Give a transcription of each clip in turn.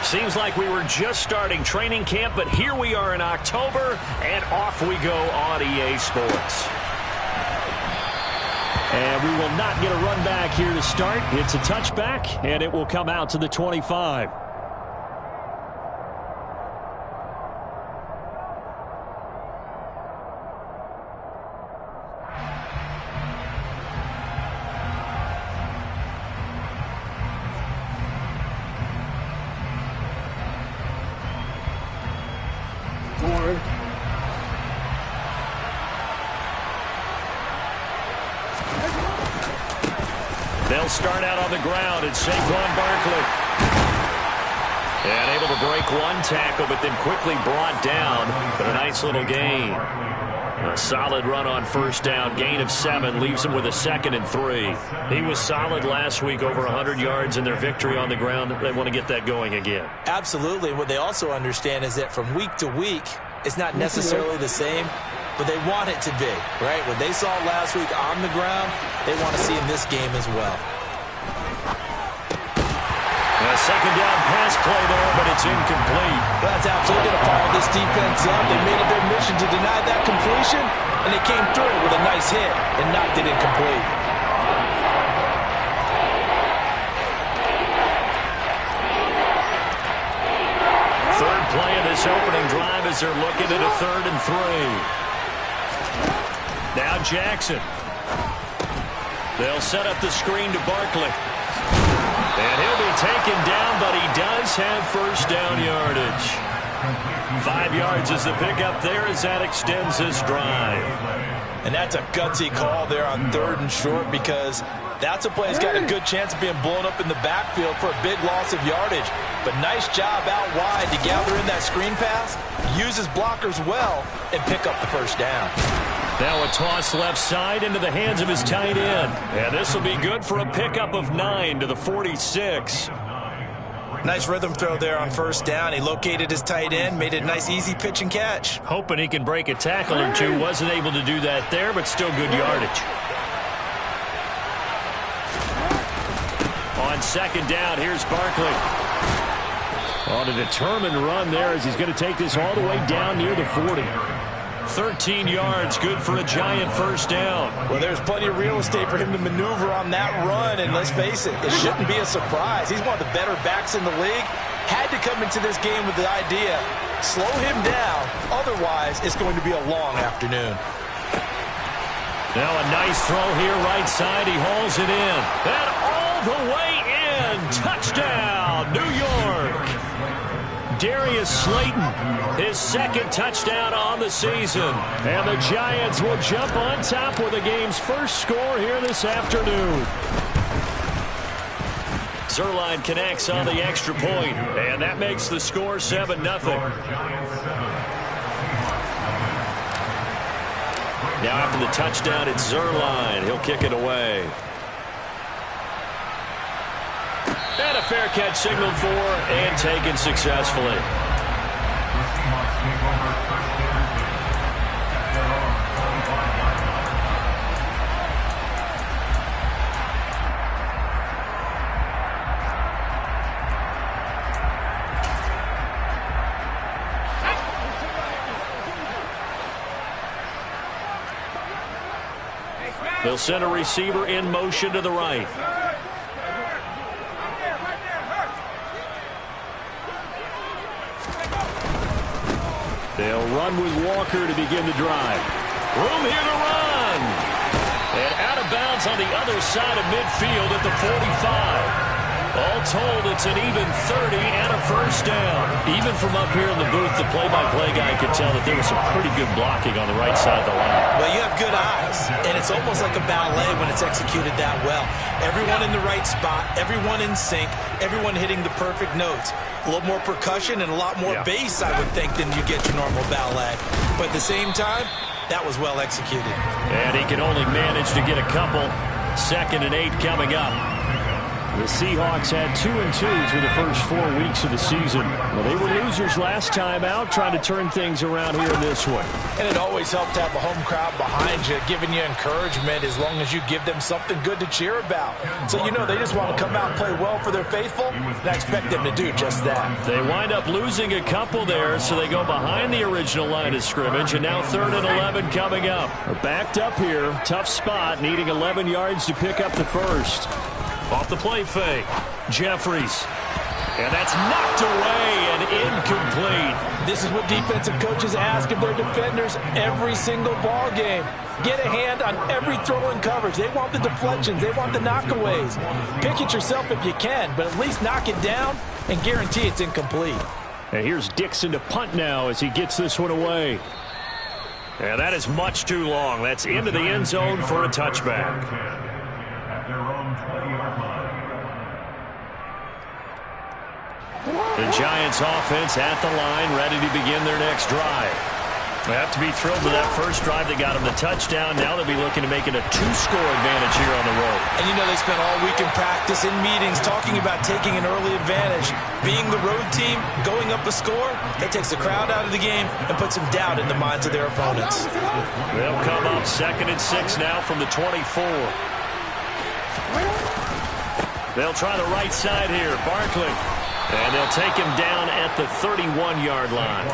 Seems like we were just starting training camp, but here we are in October, and off we go on EA Sports. And we will not get a run back here to start. It's a touchback, and it will come out to the 25. They'll start out on the ground. It's Saquon Barkley. And able to break one tackle, but then quickly brought down. But a nice little gain. A solid run on first down. Gain of 7 leaves him with a 2nd and 3. He was solid last week, over 100 yards in their victory on the ground. They want to get that going again. Absolutely. What they also understand is that from week to week, it's not necessarily the same, but they want it to be, right? What they saw last week on the ground, they want to see in this game as well. A second down pass play there, but it's incomplete. That's absolutely going to fire this defense up. They made it their mission to deny that completion, and they came through with a nice hit and knocked it incomplete. Third play of this opening drive as they're looking at a 3rd and 3. Now Jackson. They'll set up the screen to Barkley. And he'll be taken down, but he does have first down yardage. 5 yards is the pickup there as that extends this drive. And that's a gutsy call there on 3rd and short, because that's a play that's got a good chance of being blown up in the backfield for a big loss of yardage. But nice job out wide to gather in that screen pass, use his blockers well, and pick up the first down. Now a toss left side into the hands of his tight end. And this will be good for a pickup of 9 to the 46. Nice rhythm throw there on first down. He located his tight end, made it a nice easy pitch and catch. Hoping he can break a tackle or two. Wasn't able to do that there, but still good yardage. On second down, here's Barkley. On a determined run there as he's going to take this all the way down near the 40. 13 yards, good for a giant first down. Well, there's plenty of real estate for him to maneuver on that run, and let's face it, it shouldn't be a surprise. He's one of the better backs in the league. Had to come into this game with the idea, slow him down, otherwise it's going to be a long afternoon. Now a nice throw here, right side, he hauls it in. And all the way in, touchdown, New York. Darius Slayton, his 2nd touchdown on the season. And the Giants will jump on top with the game's first score here this afternoon. Zerline connects on the extra point, and that makes the score 7-0. Now after the touchdown, it's Zerline. He'll kick it away. And a fair catch signaled for and taken successfully. They'll send a receiver in motion to the right. They'll run with Walker to begin the drive. Room here to run. And out of bounds on the other side of midfield at the 45. All told, it's an even 30 and a first down. Even from up here in the booth, the play-by-play guy could tell that there was some pretty good blocking on the right side of the line. Well, you have good eyes, and it's almost like a ballet when it's executed that well. Everyone in the right spot, everyone in sync, everyone hitting the perfect notes. A little more percussion and a lot more bass, I would think, than you get your normal ballet. But at the same time, that was well executed. And he can only manage to get a couple. 2nd and 8 coming up. The Seahawks had 2-2 through the first 4 weeks of the season. Well, they were losers last time out, trying to turn things around here in this one. And it always helps to have a home crowd behind you, giving you encouragement as long as you give them something good to cheer about. So you know they just want to come out and play well for their faithful, and I expect them to do just that. They wind up losing a couple there, so they go behind the original line of scrimmage, and now 3rd and 11 coming up. They're backed up here, tough spot, needing 11 yards to pick up the first. Off the play fake, Jeffries. And that's knocked away and incomplete. This is what defensive coaches ask of their defenders every single ball game. Get a hand on every throw in coverage. They want the deflections. They want the knockaways. Pick it yourself if you can, but at least knock it down and guarantee it's incomplete. And here's Dixon to punt now as he gets this one away. And that is much too long. That's into the end zone for a touchback. The Giants offense at the line, ready to begin their next drive. They have to be thrilled with that first drive that got them the touchdown. Now they'll be looking to make it a 2-score advantage here on the road. And you know they spent all week in practice, in meetings, talking about taking an early advantage. Being the road team, going up a score, that takes the crowd out of the game and puts some doubt in the minds of their opponents. They'll come up 2nd and 6 now from the 24. They'll try the right side here. Barkley. And they'll take him down at the 31-yard line.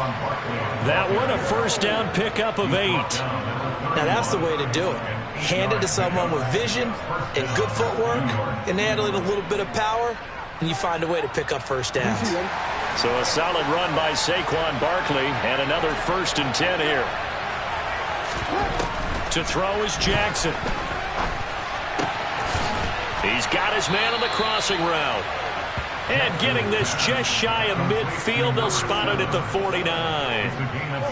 That one, a first down pickup of 8. Now that's the way to do it. Hand it to someone with vision and good footwork, and add a little bit of power, and you find a way to pick up first downs. So a solid run by Saquon Barkley, and another 1st and 10 here. To throw is Jackson. He's got his man on the crossing route. And getting this just shy of midfield, they'll spot it at the 49.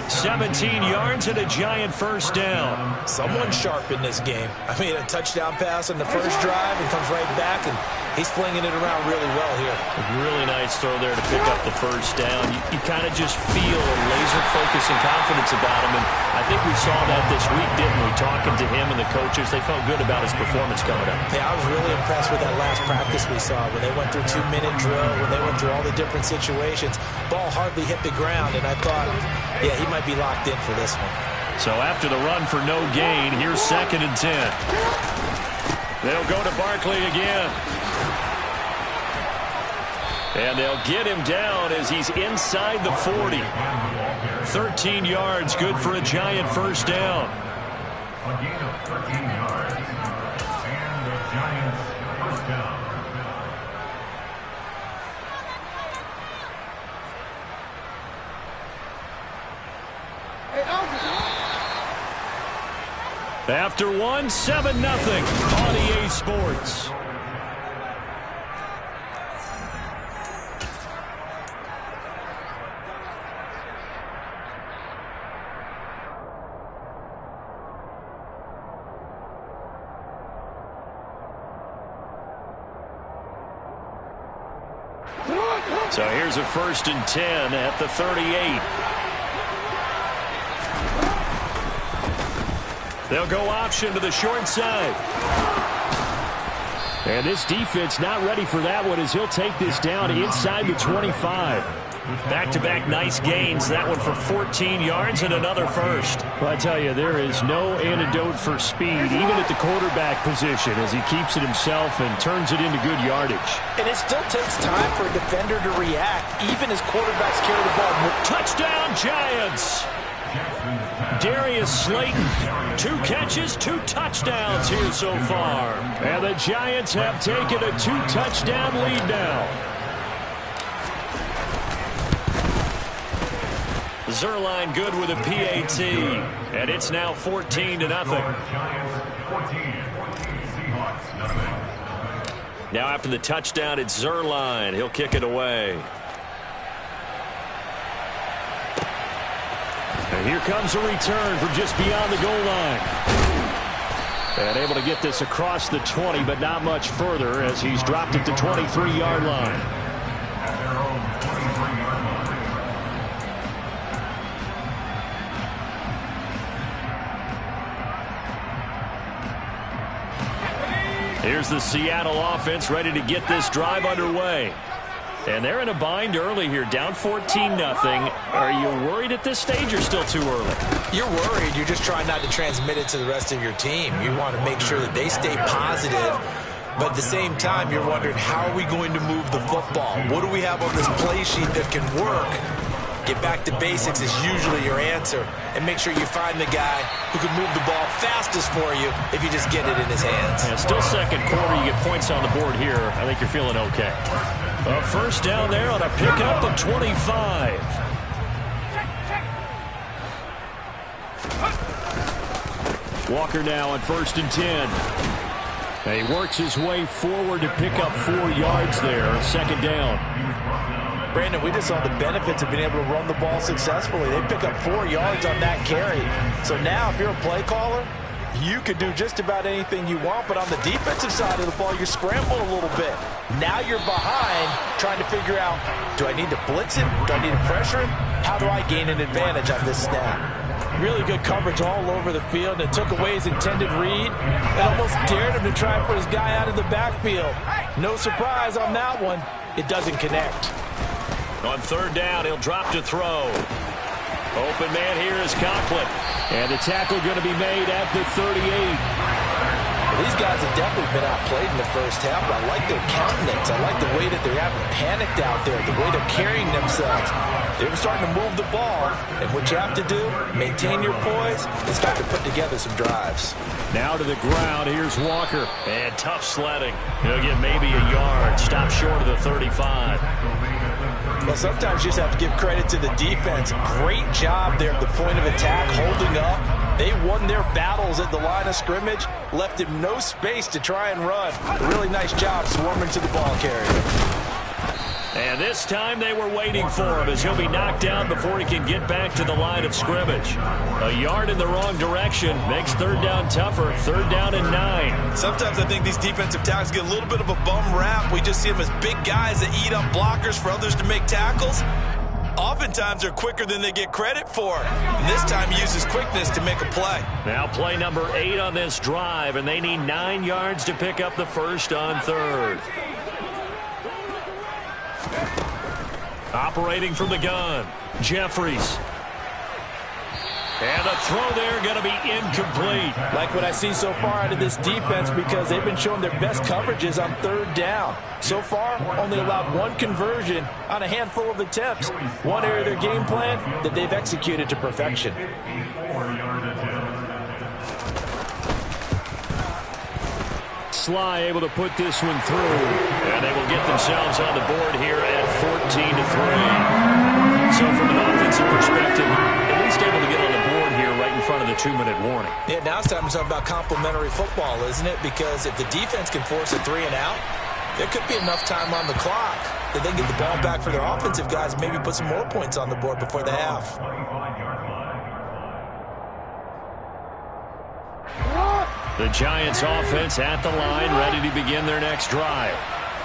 17 yards and a Giant first down. Someone sharp in this game. I mean, a touchdown pass in the first drive and comes right back, and he's flinging it around really well here. A really nice throw there to pick up the first down. You kind of just feel a laser focus and confidence about him, and I think we saw that this week, didn't we? Talking to him and the coaches, they felt good about his performance coming up. Yeah, I was really impressed with that last practice we saw when they went through 2-minute drill, when they went through all the different situations. Ball hardly hit the ground, and I thought, yeah, he might be locked in for this one. So after the run for no gain, here's 2nd and 10. They'll go to Barkley again. And they'll get him down as he's inside the 40. 13 yards, good for a Giant first down. A gain of 13 yards. And the Giants first down. After one, 7-0 on EA Sports. So here's a 1st and 10 at the 38. They'll go option to the short side. And this defense not ready for that one as he'll take this down inside the 25. Back-to-back nice gains. That one for 14 yards and another first. Well, I tell you, there is no antidote for speed, even at the quarterback position, as he keeps it himself and turns it into good yardage. And it still takes time for a defender to react, even as quarterbacks carry the ball. Touchdown, Giants! Darius Slayton, 2 catches, 2 touchdowns here so far. And the Giants have taken a 2-touchdown lead now. Zerline good with a PAT, and it's now 14-0. Now after the touchdown, it's Zerline. He'll kick it away. And here comes a return from just beyond the goal line. And able to get this across the 20, but not much further as he's dropped it to 23-yard line. Here's the Seattle offense ready to get this drive underway. And they're in a bind early here, down 14-0. Are you worried at this stage or still too early? You're worried. You're just trying not to transmit it to the rest of your team. You want to make sure that they stay positive. But at the same time, you're wondering, how are we going to move the football? What do we have on this play sheet that can work? Get back to basics is usually your answer. And make sure you find the guy who can move the ball fastest for you if you just get it in his hands. Yeah, still second quarter. You get points on the board here. I think you're feeling okay. First down there on a pickup of 25. Walker now on 1st and 10. And he works his way forward to pick up 4 yards there. 2nd down. Brandon, we just saw the benefits of being able to run the ball successfully. They pick up 4 yards on that carry. So now if you're a play caller, you can do just about anything you want, but on the defensive side of the ball, you scramble a little bit. Now you're behind trying to figure out, do I need to blitz it? Do I need to pressure him? How do I gain an advantage on this snap? Really good coverage all over the field, and took away his intended read and almost dared him to try and put his guy out of the backfield. No surprise on that one. It doesn't connect. On 3rd down, he'll drop to throw. Open man here is Conklin. And the tackle going to be made at the 38. Well, these guys have definitely been outplayed in the first half, but I like their countenance. I like the way that they're having panicked out there, the way they're carrying themselves. They're starting to move the ball, and what you have to do, maintain your poise and start to put together some drives. Now to the ground, here's Walker. And tough sledding. He'll get maybe a yard. Stop short of the 35. Well, sometimes you just have to give credit to the defense. Great job there at the point of attack, holding up. They won their battles at the line of scrimmage, left him no space to try and run. A really nice job swarming to the ball carrier. And this time they were waiting for him as he'll be knocked down before he can get back to the line of scrimmage. A yard in the wrong direction makes 3rd down tougher. 3rd down and 9. Sometimes I think these defensive tackles get a little bit of a bum rap. We just see them as big guys that eat up blockers for others to make tackles. Oftentimes they're quicker than they get credit for. And this time he uses quickness to make a play. Now play number 8 on this drive, and they need 9 yards to pick up the first on 3rd. Operating from the gun, Jeffries. And the throw there going to be incomplete. Like what I see so far out of this defense, because they've been showing their best coverages on 3rd down. So far, only allowed 1 conversion on a handful of attempts. One area of their game plan that they've executed to perfection. Sly able to put this one through, and they will get themselves on the board here at 14-3. So from an offensive perspective, at least able to get on the board here right in front of the 2-minute warning. Yeah, now it's time to talk about complementary football, isn't it? Because if the defense can force a 3 and out, there could be enough time on the clock that they can get the ball back for their offensive guys and maybe put some more points on the board before the half. The Giants offense at the line, ready to begin their next drive.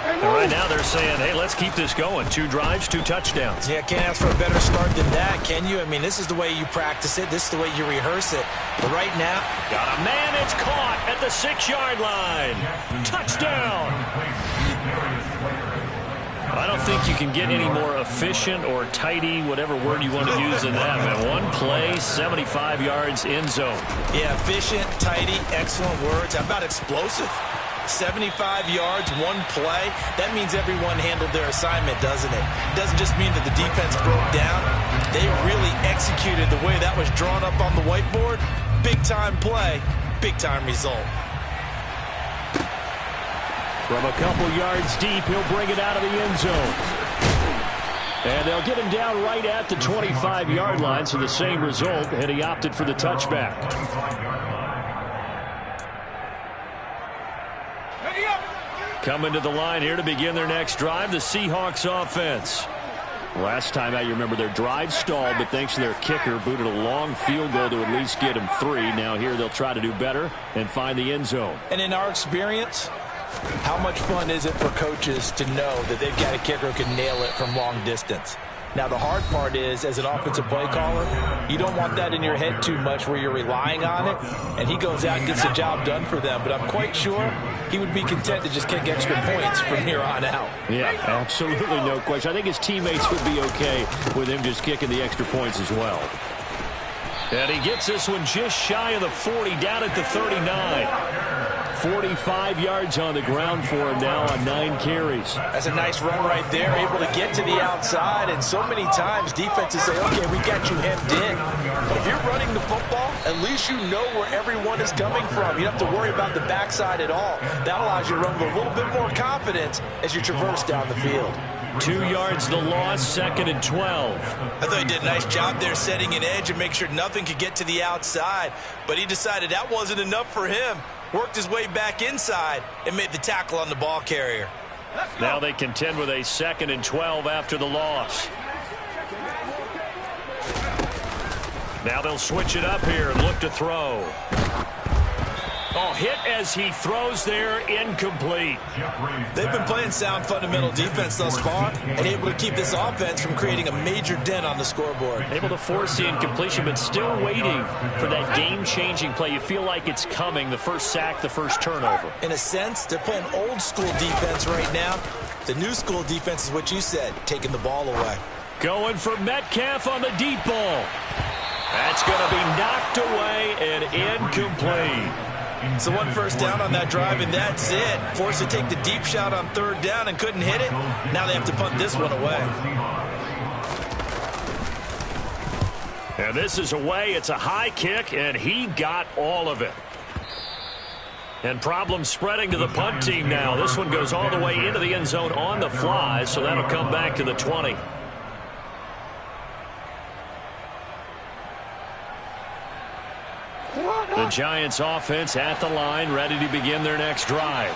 And right now they're saying, hey, let's keep this going. 2 drives, 2 touchdowns. Yeah, can't ask for a better start than that, can you? I mean, this is the way you practice it. This is the way you rehearse it. But right now, got a man, it's caught at the 6-yard line. Touchdown. I don't think you can get any more efficient or tidy, whatever word you want to use in that, man. 1 play, 75 yards, end zone. Yeah, efficient, tidy, excellent words. How about explosive? 75 yards, 1 play. That means everyone handled their assignment, doesn't it? It doesn't just mean that the defense broke down. They really executed the way that was drawn up on the whiteboard. Big-time play, big-time result. From a couple yards deep, he'll bring it out of the end zone. And they'll get him down right at the 25-yard line, so the same result, and he opted for the touchback. Coming to the line here to begin their next drive, the Seahawks offense. Last time out, you remember their drive stalled, but thanks to their kicker, booted a long field goal to at least get them 3. Now here they'll try to do better and find the end zone. And in our experience, how much fun is it for coaches to know that they've got a kicker who can nail it from long distance? Now, the hard part is, as an offensive play caller, you don't want that in your head too much where you're relying on it, and he goes out and gets the job done for them. But I'm quite sure he would be content to just kick extra points from here on out. Yeah, absolutely no question. I think his teammates would be okay with him just kicking the extra points as well. And he gets this one just shy of the 40, down at the 39. 45 yards on the ground for him now on 9 carries. That's a nice run right there, able to get to the outside. And so many times defenses say, okay, we got you hemmed in. But if you're running the football, at least you know where everyone is coming from. You don't have to worry about the backside at all. That allows you to run with a little bit more confidence as you traverse down the field. 2 yards the loss, 2nd and 12. I thought he did a nice job there setting an edge and make sure nothing could get to the outside. But he decided that wasn't enough for him. Worked his way back inside and made the tackle on the ball carrier. Now they contend with a 2nd and 12 after the loss. Now they'll switch it up here and look to throw. Oh, hit as he throws there, incomplete. They've been playing sound fundamental defense thus far and able to keep this offense from creating a major dent on the scoreboard. Able to force the incompletion, but still waiting for that game-changing play. You feel like it's coming, the first sack, the first turnover. In a sense, they're playing old-school defense right now. The new-school defense is what you said, taking the ball away. Going for Metcalf on the deep ball. That's going to be knocked away and incomplete. So 1 first down on that drive, and that's it. Forced to take the deep shot on 3rd down and couldn't hit it. Now they have to punt this one away. And this is away. It's a high kick, and he got all of it. And problems spreading to the punt team now. This one goes all the way into the end zone on the fly, so that'll come back to the 20. The Giants offense at the line, ready to begin their next drive.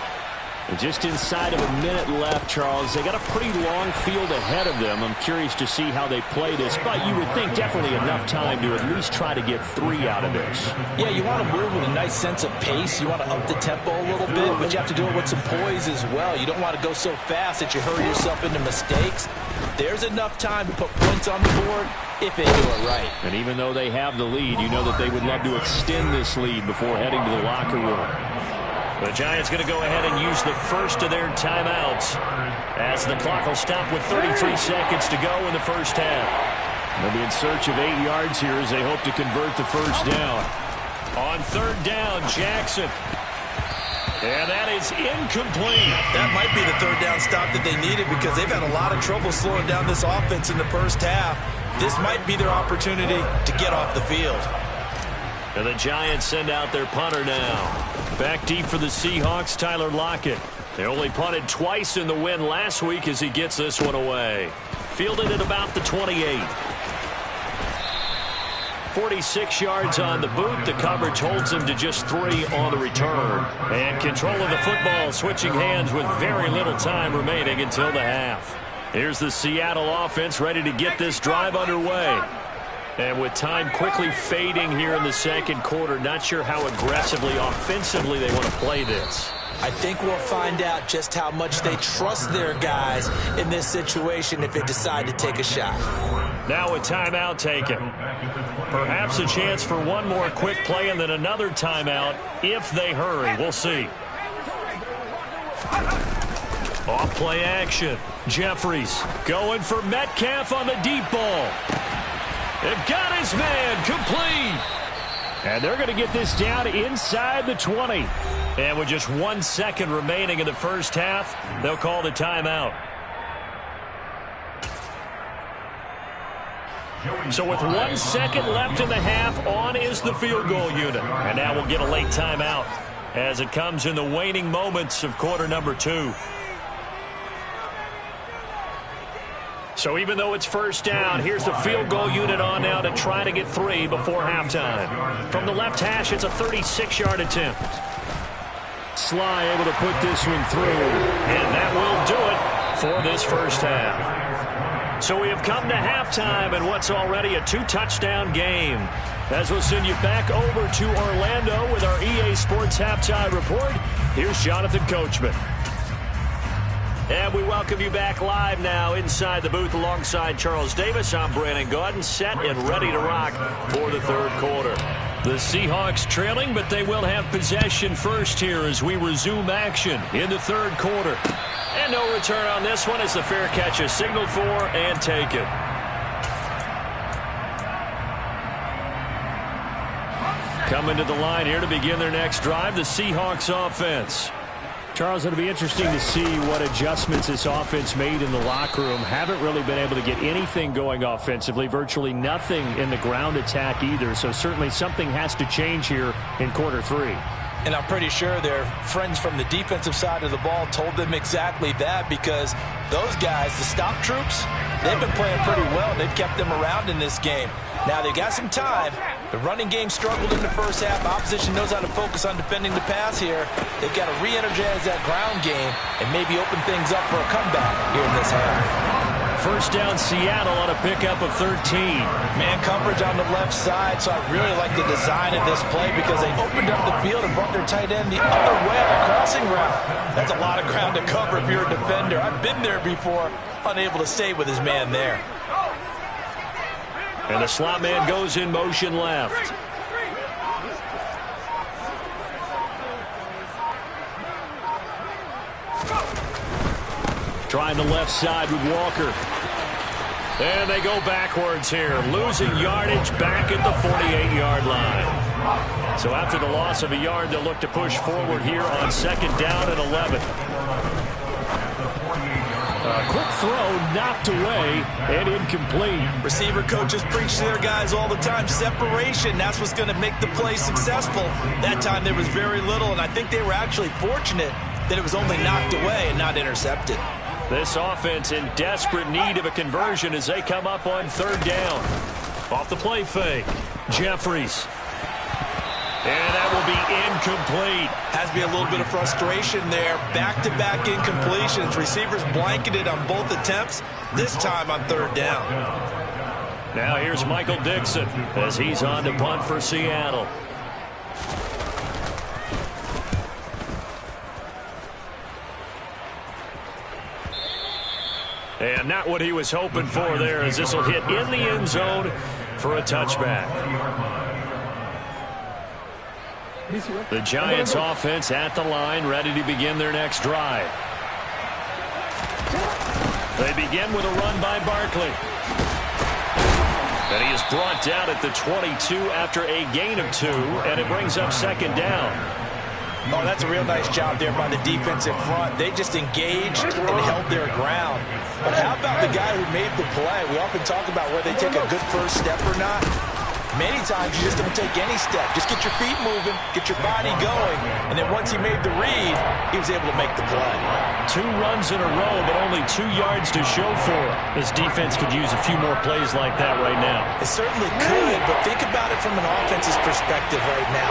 And just inside of a minute left, Charles. They got a pretty long field ahead of them. I'm curious to see how they play this, but you would think definitely enough time to at least try to get 3 out of this. Yeah, you want to move with a nice sense of pace. You want to up the tempo a little bit, but you have to do it with some poise as well. You don't want to go so fast that you hurry yourself into mistakes. There's enough time to put points on the board if they do it right. And even though they have the lead, you know that they would love to extend this lead before heading to the locker room. The Giants going to go ahead and use the first of their timeouts as the clock will stop with 33 seconds to go in the first half. They'll be in search of 8 yards here as they hope to convert the first down. On 3rd down, Jackson. And that is incomplete. That might be the 3rd down stop that they needed because they've had a lot of trouble slowing down this offense in the first half. This might be their opportunity to get off the field. And the Giants send out their punter now. Back deep for the Seahawks, Tyler Lockett. They only punted twice in the win last week as he gets this one away. Fielded at about the 28. 46 yards on the boot. The coverage holds him to just 3 on the return. And control of the football switching hands with very little time remaining until the half. Here's the Seattle offense ready to get this drive underway. And with time quickly fading here in the second quarter, not sure how aggressively, offensively they want to play this. I think we'll find out just how much they trust their guys in this situation if they decide to take a shot. Now a timeout taken. Perhaps a chance for one more quick play and then another timeout if they hurry. We'll see. Off play action. Jeffries going for Metcalf on the deep ball. They've got his man complete. And they're going to get this down inside the 20. And with just 1 second remaining in the first half, they'll call the timeout. So with 1 second left in the half, on is the field goal unit. And now we'll get a late timeout as it comes in the waning moments of quarter number 2. So even though it's first down, here's the field goal unit on now to try to get 3 before halftime. From the left hash, it's a 36-yard attempt. Sly able to put this one through, and that will do it for this first half. So we have come to halftime in what's already a 2-touchdown game. As we'll send you back over to Orlando with our EA Sports Halftime Report, here's Jonathan Coachman. And we welcome you back live now inside the booth alongside Charles Davis. I'm Brandon Gaudin, set and ready to rock for the third quarter. The Seahawks trailing, but they will have possession first here as we resume action in the third quarter. And no return on this one as the fair catch is signaled for and taken. Coming to the line here to begin their next drive, the Seahawks offense. Charles, it'll be interesting to see what adjustments this offense made in the locker room. Haven't really been able to get anything going offensively, virtually nothing in the ground attack either. So certainly something has to change here in quarter three. And I'm pretty sure their friends from the defensive side of the ball told them exactly that, because those guys, the stop troops, they've been playing pretty well. They've kept them around in this game. Now they've got some time. The running game struggled in the first half. Opposition knows how to focus on defending the pass here. They've got to re-energize that ground game and maybe open things up for a comeback here in this half. First down Seattle on a pickup of 13. Man coverage on the left side, so I really like the design of this play because they opened up the field and brought their tight end the other way on the crossing route. That's a lot of ground to cover if you're a defender. I've been there before, unable to stay with his man there. And the slot man goes in motion left. Trying the left side with Walker. And they go backwards here, losing yardage back at the 48-yard line. So after the loss of a yard, they'll look to push forward here on second down and 11. Quick throw knocked away and incomplete. Receiver coaches preach to their guys all the time. Separation, that's what's going to make the play successful. That time there was very little, and I think they were actually fortunate that it was only knocked away and not intercepted. This offense in desperate need of a conversion as they come up on third down. Off the play fake, Jeffries. And that will be incomplete. Has to be a little bit of frustration there. Back-to-back incompletions. Receivers blanketed on both attempts, this time on third down. Now here's Michael Dixon as he's on to punt for Seattle. And not what he was hoping for there, as this will hit in the end zone for a touchback. The Giants offense at the line, ready to begin their next drive. They begin with a run by Barkley. And he is brought down at the 22 after a gain of 2, and it brings up second down. Oh, that's a real nice job there by the defensive front. They just engaged and held their ground. But how about the guy who made the play? We often talk about whether they take a good first step or not. Many times you just don't take any step. Just get your feet moving, get your body going, and then once he made the read, he was able to make the play. 2 runs in a row, but only 2 yards to show for it. This defense could use a few more plays like that right now. It certainly could, but think about it from an offense's perspective right now.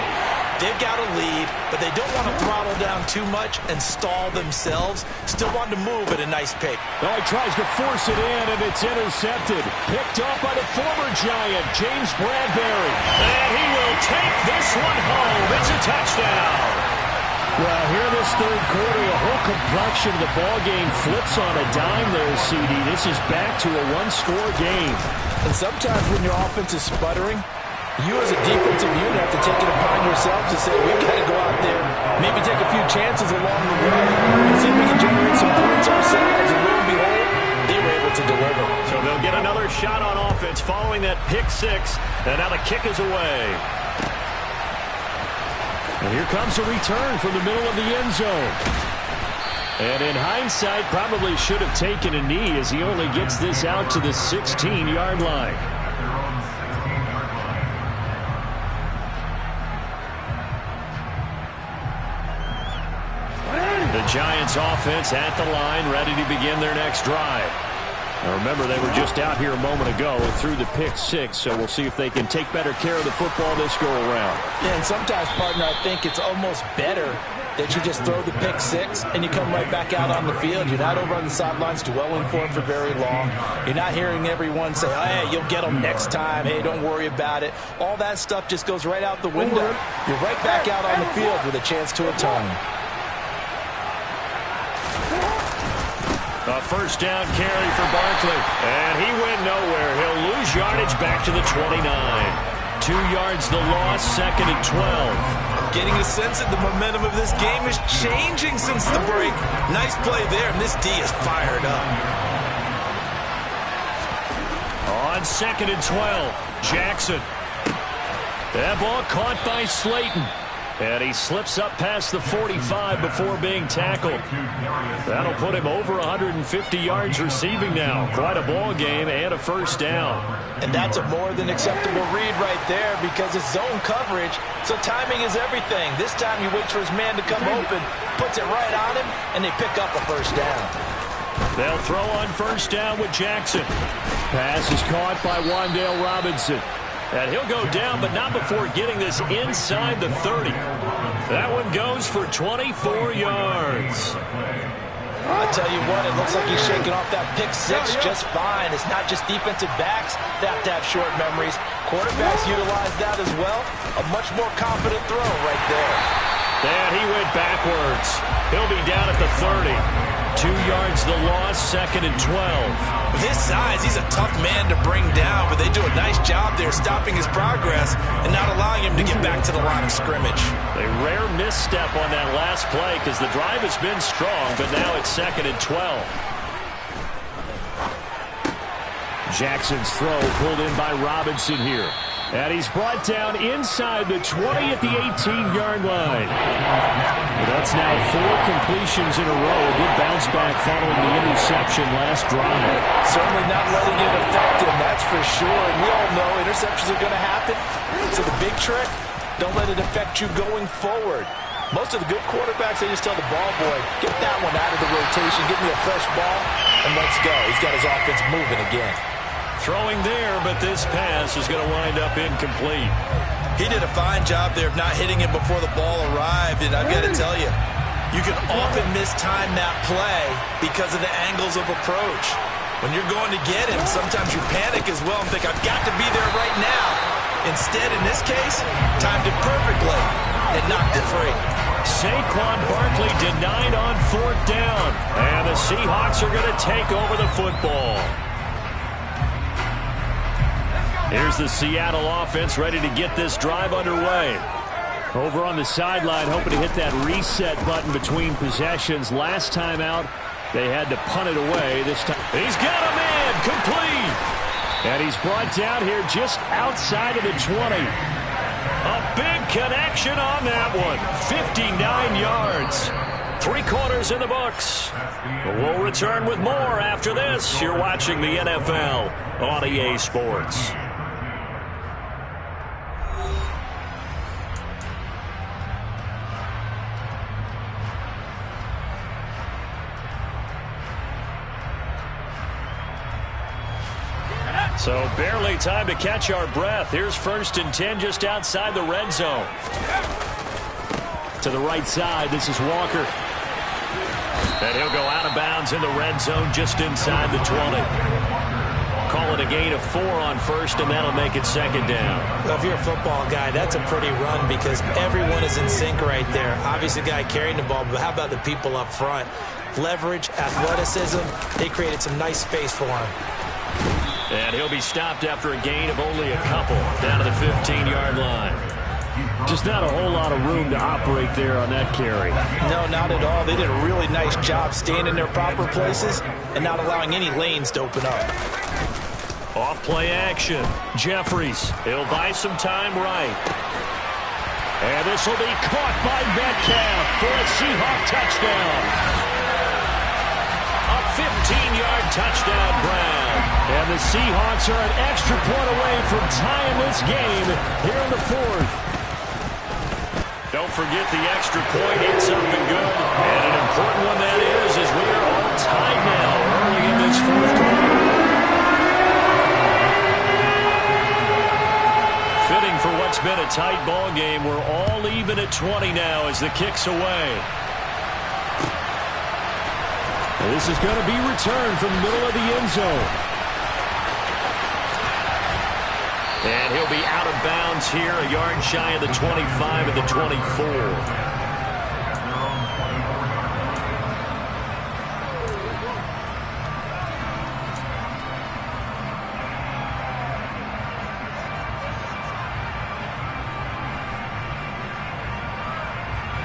They've got a lead, but they don't want to throttle down too much and stall themselves. Still want to move at a nice pace. Oh, he tries to force it in, and it's intercepted. Picked up by the former Giant, James Bradbury. And he will take this one home. It's a touchdown. Well, here this third quarter, the whole complexion of the ball game flips on a dime there, CD. This is back to a one-score game. And sometimes when your offense is sputtering, you as a defensive unit have to take it upon yourselves to say, we've got to go out there, maybe take a few chances along the way, and see if we can generate some points ourselves, and lo and behold, they were able to deliver. So they'll get another shot on offense following that pick 6, and now the kick is away. And here comes a return from the middle of the end zone. And in hindsight, probably should have taken a knee as he only gets this out to the 16-yard line. The Giants offense at the line, ready to begin their next drive. Now remember, they were just out here a moment ago and threw the pick 6, so we'll see if they can take better care of the football this go around. Yeah, and sometimes, partner, I think it's almost better that you just throw the pick 6 and you come right back out on the field. You're not over on the sidelines dwelling for it for very long. You're not hearing everyone say, oh, hey, you'll get them next time. Hey, don't worry about it. All that stuff just goes right out the window. You're right back out on the field with a chance to atone. A first down carry for Barkley. And he went nowhere. He'll lose yardage back to the 29. 2 yards the loss, 2nd and 12. I'm getting a sense that the momentum of this game is changing since the break. Nice play there, and this D is fired up. On 2nd and 12, Jackson. That ball caught by Slayton. And he slips up past the 45 before being tackled. That'll put him over 150 yards receiving now. Quite a ball game and a first down. And that's a more than acceptable read right there because it's zone coverage, so timing is everything. This time he waits for his man to come open, puts it right on him, and they pick up a first down. They'll throw on first down with Jackson. Pass is caught by Wan'Dale Robinson. And he'll go down, but not before getting this inside the 30. That one goes for 24 yards. I tell you what, it looks like he's shaking off that pick six just fine. It's not just defensive backs that have to have short memories. Quarterbacks utilize that as well. A much more confident throw right there. And he went backwards. He'll be down at the 30. 2 yards the loss, 2nd and 12. With his size, he's a tough man to bring down, but they do a nice job there stopping his progress and not allowing him to get back to the line of scrimmage. A rare misstep on that last play because the drive has been strong, but now it's 2nd and 12. Jackson's throw pulled in by Robinson here. And he's brought down inside the 20 at the 18-yard line. That's now 4 completions in a row. A good bounce back following the interception last drive. Certainly not letting it affect him, that's for sure. And we all know interceptions are going to happen. So the big trick, don't let it affect you going forward. Most of the good quarterbacks, they just tell the ball boy, get that one out of the rotation, give me a fresh ball, and let's go. He's got his offense moving again. Throwing there, but this pass is going to wind up incomplete. He did a fine job there of not hitting him before the ball arrived, and I've got to tell you, you can often mistime that play because of the angles of approach. When you're going to get him, sometimes you panic as well and think, I've got to be there right now. Instead, in this case, timed it perfectly and knocked it free. Saquon Barkley denied on 4th down, and the Seahawks are going to take over the football. Here's the Seattle offense ready to get this drive underway. Over on the sideline, hoping to hit that reset button between possessions. Last time out, they had to punt it away. This time, he's got a man complete. And he's brought down here just outside of the 20. A big connection on that one. 59 yards. 3 quarters in the books. We'll return with more after this. You're watching the NFL on EA Sports. So barely time to catch our breath. Here's 1st and 10 just outside the red zone. To the right side, this is Walker. And he'll go out of bounds in the red zone just inside the 20. Call it a gain of 4 on 1st, and that'll make it 2nd down. Well, if you're a football guy, that's a pretty run because everyone is in sync right there. Obviously, the guy carrying the ball, but how about the people up front? Leverage, athleticism, they created some nice space for him. And he'll be stopped after a gain of only a couple down to the 15-yard line. Just not a whole lot of room to operate there on that carry. No, not at all. They did a really nice job staying in their proper places and not allowing any lanes to open up. Off play action. Jeffries. He'll buy some time right. And this will be caught by Metcalf for a Seahawk touchdown. A 15-yard touchdown grab. And the Seahawks are an extra point away from tying this game here in the 4th. Don't forget the extra point hit something good. And an important one that is, as we are all tied now early in this 4th quarter. Fitting for what's been a tight ball game. We're all even at 20 now as the kick's away. This is going to be returned from the middle of the end zone. And he'll be out of bounds here, a yard shy of the 25 and the 24.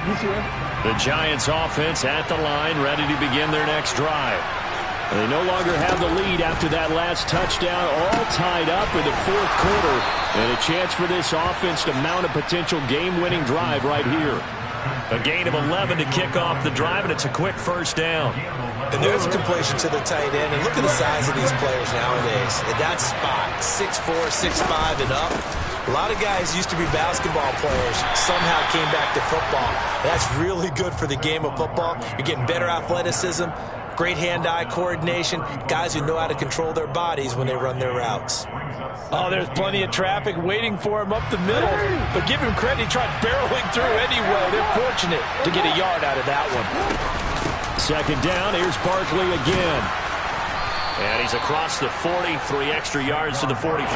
The Giants offense at the line, ready to begin their next drive. They no longer have the lead after that last touchdown, all tied up in the fourth quarter. And a chance for this offense to mount a potential game-winning drive right here. A gain of 11 to kick off the drive, and it's a quick first down. And there's a completion to the tight end. And look at the size of these players nowadays. At that spot, 6'4", 6'5", and up. A lot of guys used to be basketball players, somehow came back to football. That's really good for the game of football. You're getting better athleticism, great hand-eye coordination, guys who know how to control their bodies when they run their routes. Oh, there's plenty of traffic waiting for him up the middle. But give him credit, he tried barreling through anyway. They're fortunate to get a yard out of that one. Second down, here's Barkley again. And he's across the 40, 3 extra yards to the 43.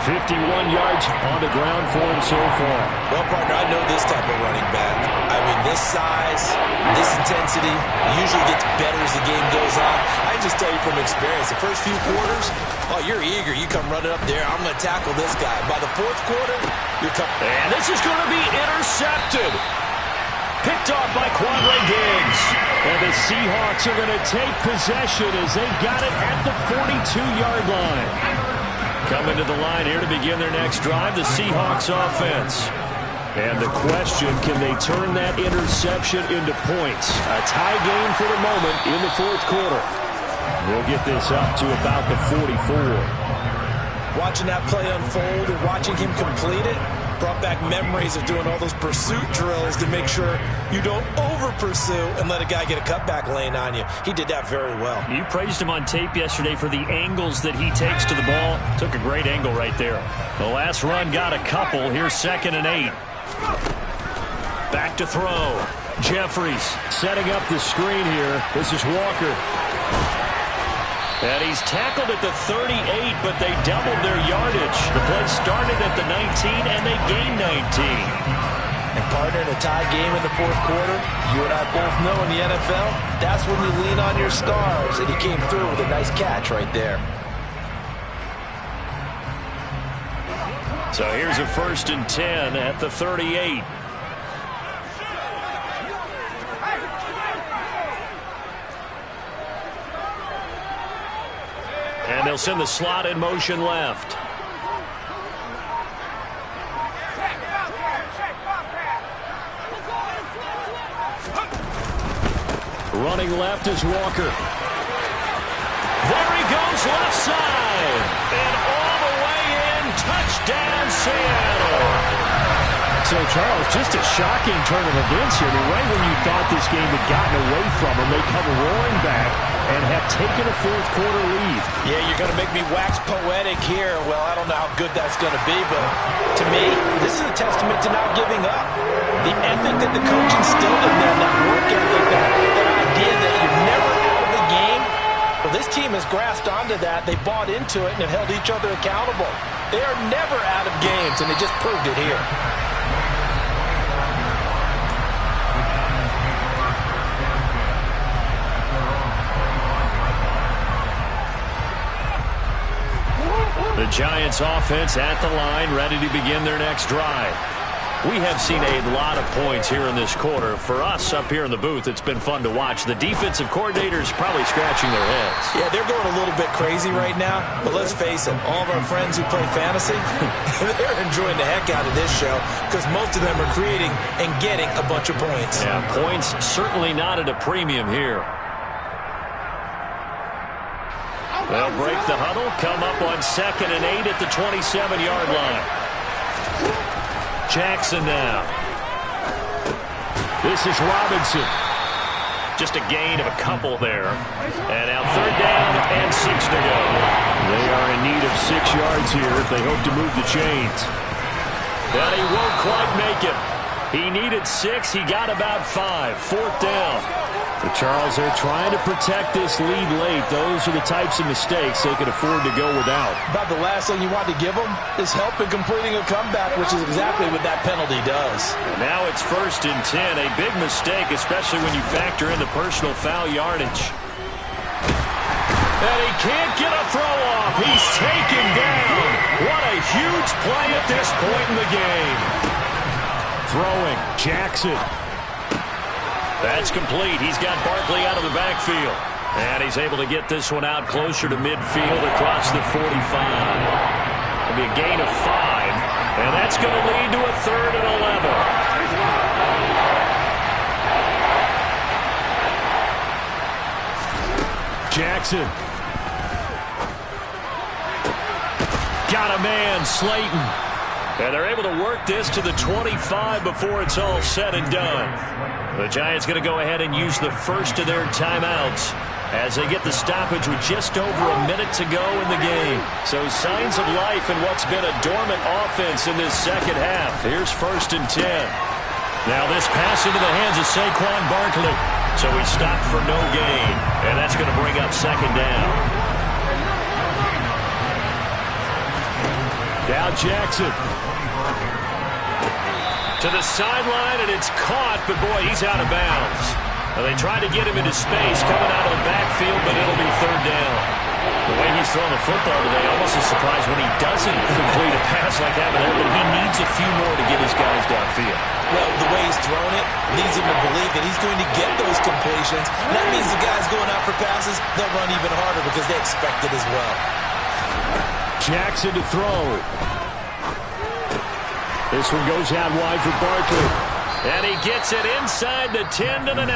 51 yards on the ground for him so far. Well, partner, I know this type of running back. I mean, this size, this intensity usually gets better as the game goes on. I just tell you from experience, the first few quarters, oh, you're eager. You come running up there, I'm going to tackle this guy. By the fourth quarter, you're coming. And this is going to be intercepted. Picked off by Quandre Diggs. And the Seahawks are going to take possession as they got it at the 42-yard line. Coming to the line here to begin their next drive, the Seahawks offense. And the question, can they turn that interception into points? A tie game for the moment in the fourth quarter. We'll get this up to about the 44. Watching that play unfold and watching him complete it brought back memories of doing all those pursuit drills to make sure you don't over-pursue and let a guy get a cutback lane on you. He did that very well. You praised him on tape yesterday for the angles that he takes to the ball. Took a great angle right there. The last run got a couple. Here's 2nd and 8. Back to throw. Jeffries setting up the screen here. This is Walker. And he's tackled at the 38, but they doubled their yardage. The play started at the 19, and they gained 19. And partner, in a tie game in the fourth quarter, you and I both know in the NFL, that's when you lean on your stars. And he came through with a nice catch right there. So here's a 1st and 10 at the 38. And they'll send the slot in motion left. Running left is Walker. There he goes, left side. And all the way in, touchdown Seattle. So, Charles, just a shocking turn of events here. I mean, right when you thought this game had gotten away from them, they come roaring back and have taken a fourth quarter lead. Yeah, you're going to make me wax poetic here. Well, I don't know how good that's going to be, but to me, this is a testament to not giving up. The ethic that the coach instilled in them, that work ethic, that idea that you're never out of the game. Well, this team has grasped onto that. They bought into it and have held each other accountable. They are never out of games, and they just proved it here. The Giants offense at the line, ready to begin their next drive. We have seen a lot of points here in this quarter. For us up here in the booth, it's been fun to watch. The defensive coordinators probably scratching their heads. Yeah, they're going a little bit crazy right now. But let's face it, all of our friends who play fantasy, they're enjoying the heck out of this show because most of them are creating and getting a bunch of points. Yeah, points certainly not at a premium here. They'll break the huddle, come up on 2nd and 8 at the 27-yard line. Jackson now. This is Robinson. Just a gain of a couple there. And now 3rd down and 6 to go. They are in need of 6 yards here if they hope to move the chains. But he won't quite make it. He needed 6. He got about 5. 4th down. The Charles, they're trying to protect this lead late. Those are the types of mistakes they could afford to go without. About the last thing you want to give them is help in completing a comeback, which is exactly what that penalty does. Now it's 1st and 10. A big mistake, especially when you factor in the personal foul yardage. And he can't get a throw off. He's taken down. What a huge play at this point in the game. Throwing, Jackson. That's complete. He's got Barkley out of the backfield. And he's able to get this one out closer to midfield across the 45. It'll be a gain of 5. And that's going to lead to a 3rd and 11. Jackson. Got a man, Slayton. And they're able to work this to the 25 before it's all said and done. The Giants going to go ahead and use the first of their timeouts as they get the stoppage with just over a minute to go in the game. So signs of life in what's been a dormant offense in this second half. Here's 1st and 10. Now this pass into the hands of Saquon Barkley. So he stopped for no gain. And that's going to bring up 2nd down. Now Jackson. To the sideline, and it's caught, but boy, he's out of bounds. Well, they tried to get him into space coming out of the backfield, but it'll be 3rd down. The way he's throwing the football today, almost a surprise when he doesn't complete a pass like that, but he needs a few more to get his guys downfield. Well, the way he's thrown it leads him to believe that he's going to get those completions. That means the guys going out for passes, they'll run even harder because they expect it as well. Jackson to throw. This one goes out wide for Barkley. And he gets it inside the 10 to the 9.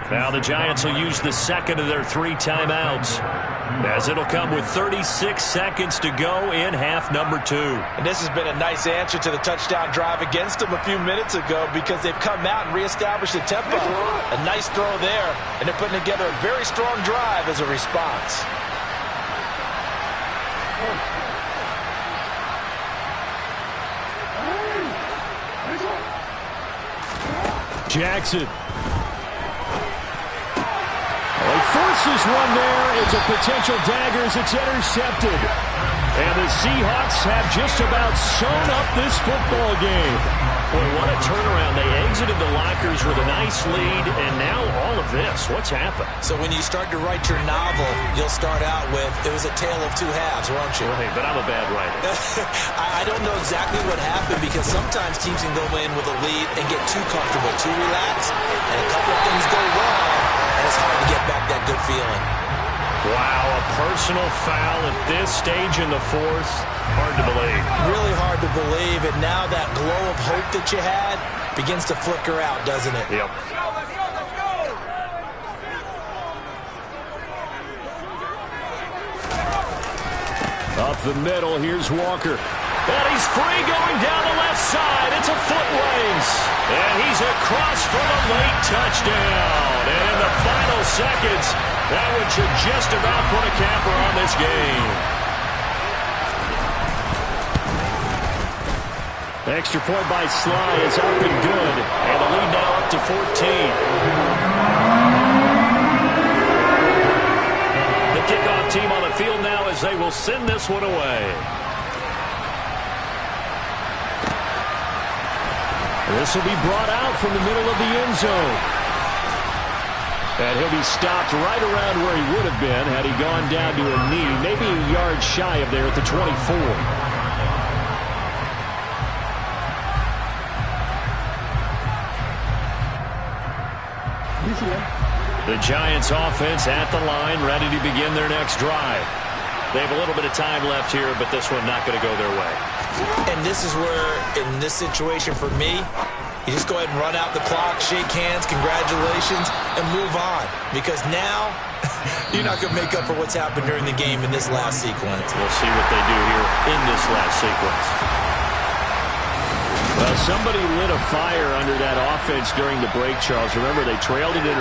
Now the Giants will use the 2nd of their 3 timeouts, as it'll come with 36 seconds to go in half number 2. And this has been a nice answer to the touchdown drive against them a few minutes ago because they've come out and reestablished the tempo. A nice throw there, and they're putting together a very strong drive as a response. Jackson. Well, he forces one there. It's a potential dagger as it's intercepted. And the Seahawks have just about sewn up this football game. Boy, what a turnaround. They exited the lockers with a nice lead, and now all of this. What's happened? So when you start to write your novel, you'll start out with, it was a tale of 2 halves, won't you? Hey, but I'm a bad writer. I don't know exactly what happened because sometimes teams can go in with a lead and get too comfortable, too relaxed, and a couple of things go wrong, and it's hard to get back that good feeling. Wow, a personal foul at this stage in the 4th. Hard to believe. Really hard to believe, and now that glow of hope that you had begins to flicker out, doesn't it? Yep. Up the middle, here's Walker. And he's free going down the left side. It's a foot race. And he's across for a late touchdown. And in the final seconds, that one should just about put a capper on this game. Extra point by Sly is up and good. And the lead now up to 14. The kickoff team on the field now as they will send this one away. This will be brought out from the middle of the end zone. And he'll be stopped right around where he would have been had he gone down to a knee, maybe a yard shy of there at the 24. The Giants offense at the line, ready to begin their next drive. They have a little bit of time left here, but this one not going to go their way. And this is where, in this situation for me, you just go ahead and run out the clock, shake hands, congratulations, and move on. Because now, you're not going to make up for what's happened during the game in this last sequence. We'll see what they do here in this last sequence. Well, somebody lit a fire under that offense during the break, Charles. Remember, they trailed it in